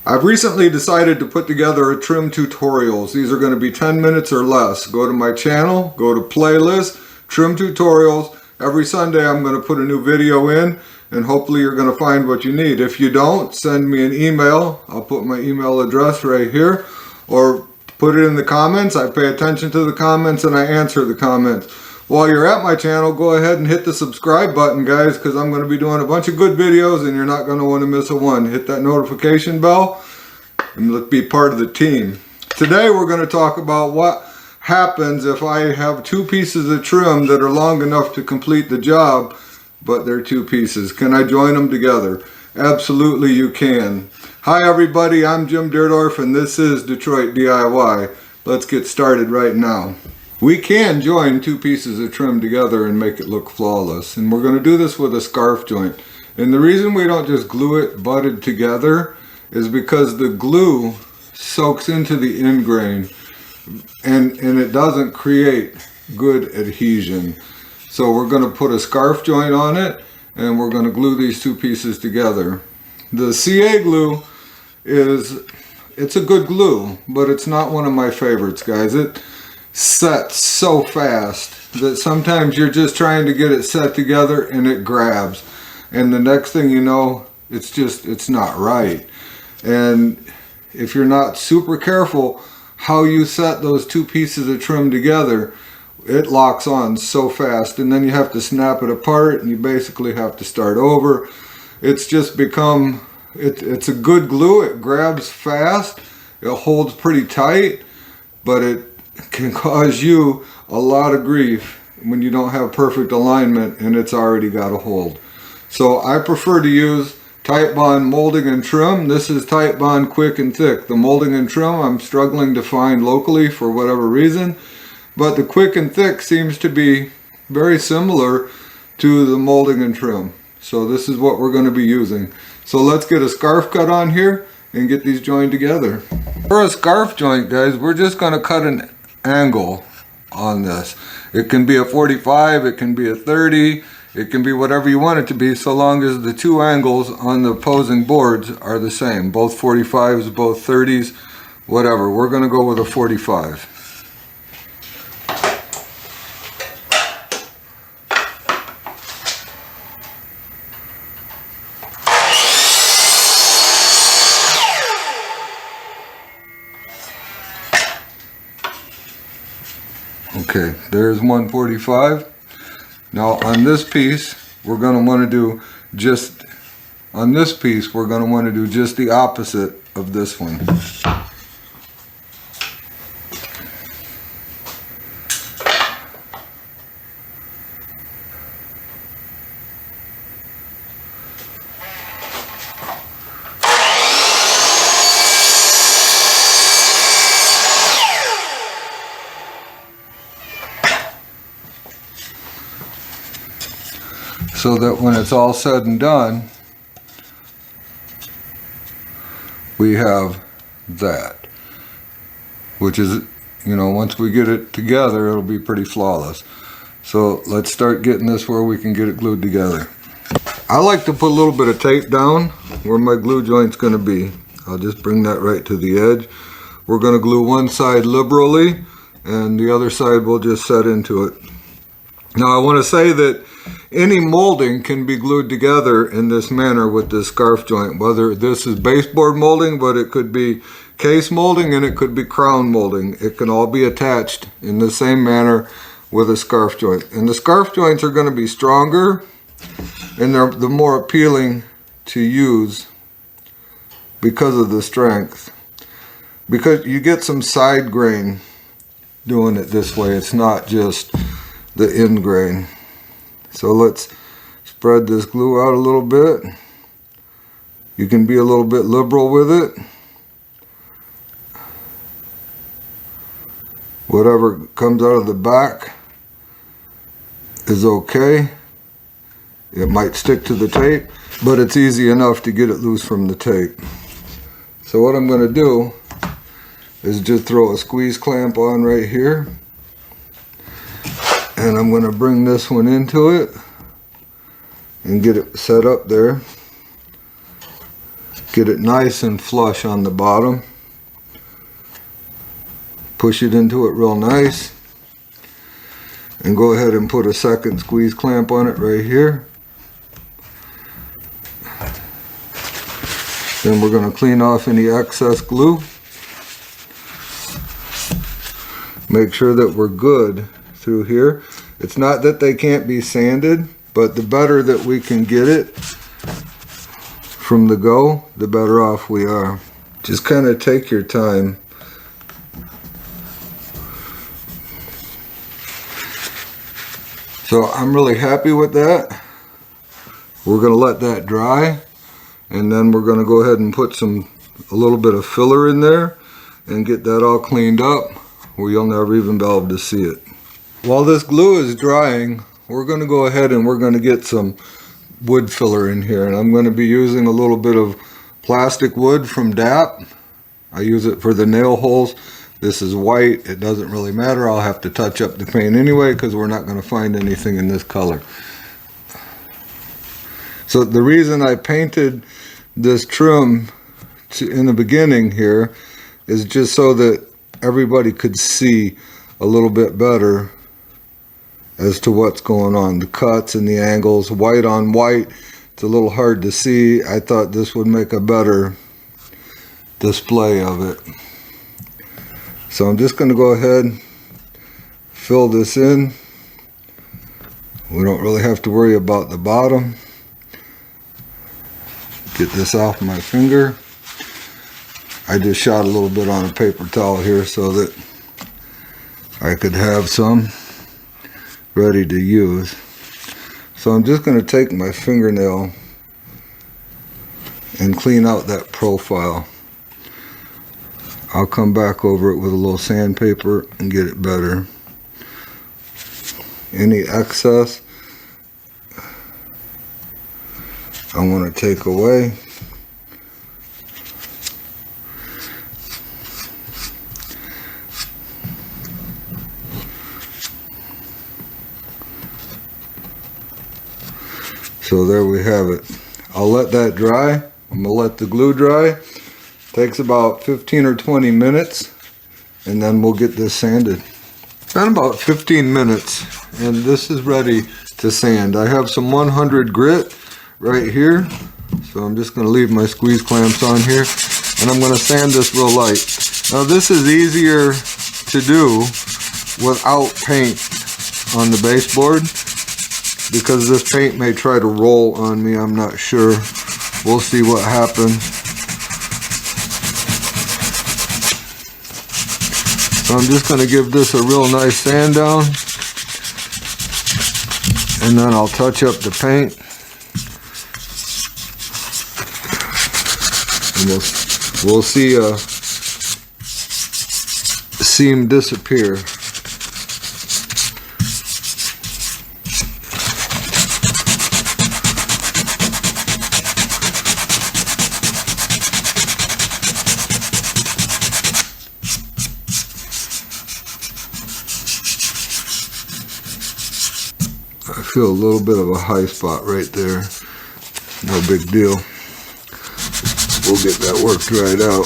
I've recently decided to put together a trim tutorials. These are going to be 10 minutes or less. Go to my channel, go to playlist, trim tutorials. Every Sunday I'm going to put a new video in, and hopefully you're going to find what you need. If you don't, send me an email. I'll put my email address right here, or put it in the comments. I pay attention to the comments and I answer the comments. While you're at my channel, go ahead and hit the subscribe button, guys, because I'm going to be doing a bunch of good videos and you're not going to want to miss a one. Hit that notification bell and let's be part of the team. Today we're going to talk about what happens if I have two pieces of trim that are long enough to complete the job, but they're two pieces. Can I join them together? Absolutely you can. Hi everybody, I'm Jim Dierdorf and this is Detroit DIY. Let's get started right now. We can join two pieces of trim together and make it look flawless, and we're going to do this with a scarf joint. And the reason we don't just glue it butted together is because the glue soaks into the end grain and it doesn't create good adhesion. So we're going to put a scarf joint on it and we're going to glue these two pieces together. The CA glue it's a good glue, but it's not one of my favorites, guys. It sets so fast that sometimes you're just trying to get it set together and it grabs, and the next thing you know, it's not right. And if you're not super careful how you set those two pieces of trim together, it locks on so fast, and then you have to snap it apart and you basically have to start over. It's just become, it's a good glue. It grabs fast, it holds pretty tight, but it can cause you a lot of grief when you don't have perfect alignment and it's already got a hold. So I prefer to use Titebond molding and trim. This is Titebond quick and thick. The molding and trim I'm struggling to find locally for whatever reason, but the quick and thick seems to be very similar to the molding and trim. So this is what we're going to be using. So let's get a scarf cut on here and get these joined together. For a scarf joint, guys, we're just going to cut an angle on this. It can be a 45, it can be a 30, it can be whatever you want it to be, so long as the two angles on the opposing boards are the same. Both 45s, both 30s, whatever. We're going to go with a 45. Okay, there's 145. Now on this piece, we're going to want to do just, on this piece, we're going to want to do just the opposite of this one. So that when it's all said and done, we have that, which is, you know, once we get it together, it'll be pretty flawless. So let's start getting this where we can get it glued together. I like to put a little bit of tape down where my glue joint's going to be. I'll just bring that right to the edge. We're going to glue one side liberally and the other side will just set into it. Now I want to say that any molding can be glued together in this manner with this scarf joint. Whether this is baseboard molding, but it could be case molding and it could be crown molding. It can all be attached in the same manner with a scarf joint. And the scarf joints are going to be stronger and they're the more appealing to use because of the strength. Because you get some side grain doing it this way. It's not just the end grain. So let's spread this glue out a little bit. You can be a little bit liberal with it. Whatever comes out of the back is okay. It might stick to the tape, but it's easy enough to get it loose from the tape. So what I'm going to do is just throw a squeeze clamp on right here. And I'm going to bring this one into it and get it set up there. Get it nice and flush on the bottom. Push it into it real nice. And go ahead and put a second squeeze clamp on it right here. Then we're going to clean off any excess glue. Make sure that we're good through here. It's not that they can't be sanded, but the better that we can get it from the go, the better off we are. Just kind of take your time. So I'm really happy with that. We're going to let that dry, and then we're going to go ahead and put a little bit of filler in there and get that all cleaned up where you'll never even be able to see it. While this glue is drying, we're going to go ahead and we're going to get some wood filler in here, and I'm going to be using a little bit of plastic wood from DAP. I use it for the nail holes. This is white. It doesn't really matter. I'll have to touch up the paint anyway because we're not going to find anything in this color. So the reason I painted this trim in the beginning here is just so that everybody could see a little bit better as to what's going on, the cuts and the angles. White on white, it's a little hard to see. I thought this would make a better display of it. So I'm just going to go ahead, fill this in. We don't really have to worry about the bottom. Get this off my finger. I just shot a little bit on a paper towel here so that I could have some ready to use. So I'm just going to take my fingernail and clean out that profile. I'll come back over it with a little sandpaper and get it better. Any excess I want to take away. So there we have it. I'll let that dry. I'm going to let the glue dry. Takes about 15 or 20 minutes, and then we'll get this sanded. Been about 15 minutes, and this is ready to sand. I have some 100 grit right here, so I'm just going to leave my squeeze clamps on here, and I'm going to sand this real light. Now this is easier to do without paint on the baseboard, because this paint may try to roll on me. I'm not sure. We'll see what happens. So I'm just going to give this a real nice sand down, and then I'll touch up the paint, and we'll see a seam disappear. I feel a little bit of a high spot right there. No big deal. We'll get that worked right out.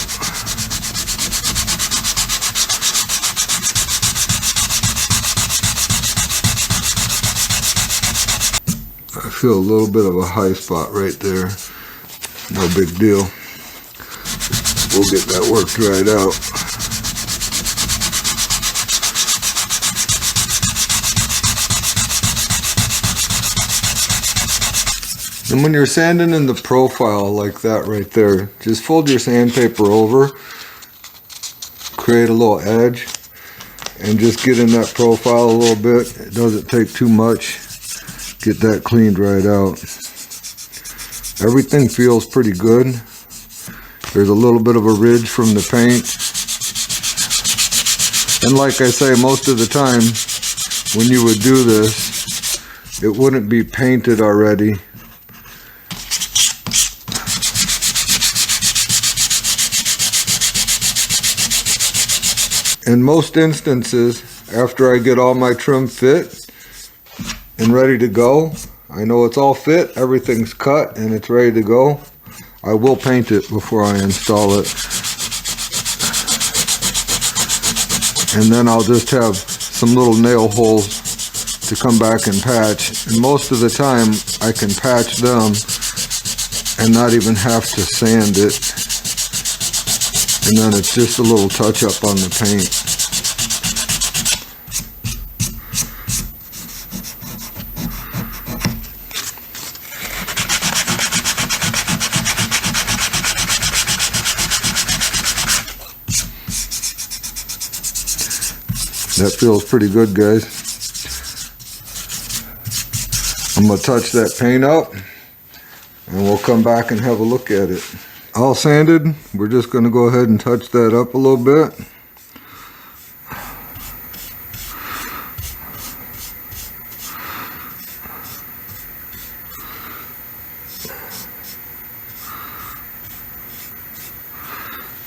I feel a little bit of a high spot right there. No big deal. We'll get that worked right out. And when you're sanding in the profile like that right there, just fold your sandpaper over, create a little edge, and just get in that profile a little bit. It doesn't take too much. Get that cleaned right out. Everything feels pretty good. There's a little bit of a ridge from the paint. And like I say, most of the time when you would do this, it wouldn't be painted already. In most instances, after I get all my trim fit and ready to go, I know it's all fit, everything's cut and it's ready to go, I will paint it before I install it. And then I'll just have some little nail holes to come back and patch. And most of the time I can patch them and not even have to sand it. And then it's just a little touch up on the paint. That feels pretty good, guys. I'm going to touch that paint up and we'll come back and have a look at it. All sanded, we're just going to go ahead and touch that up a little bit.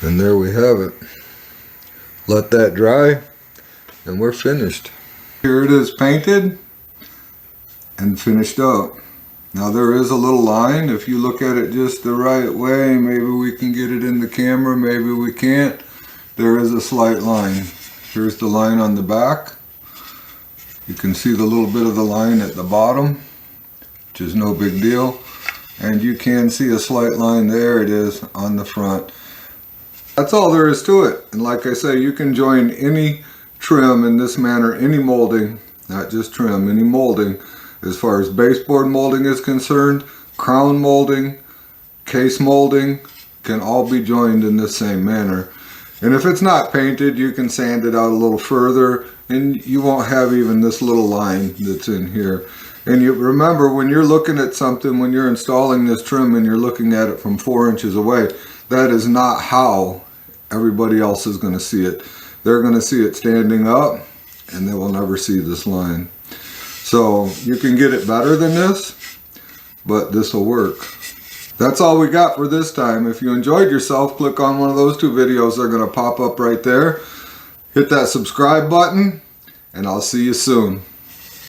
And there we have it. Let that dry and we're finished. Here it is painted and finished up. Now there is a little line. If you look at it just the right way, maybe we can get it in the camera, maybe we can't. There is a slight line. Here's the line on the back. You can see the little bit of the line at the bottom, which is no big deal. And you can see a slight line, there it is, on the front. That's all there is to it. And like I say, you can join any trim in this manner, any molding, not just trim, any molding. As far as baseboard molding is concerned, crown molding, case molding, can all be joined in the same manner. And if it's not painted, you can sand it out a little further and you won't have even this little line that's in here. And you remember, when you're looking at something, when you're installing this trim and you're looking at it from 4 inches away, that is not how everybody else is going to see it. They're going to see it standing up and they will never see this line. So you can get it better than this, but this will work. That's all we got for this time. If you enjoyed yourself, click on one of those 2 videos. They're going to pop up right there. Hit that subscribe button and I'll see you soon.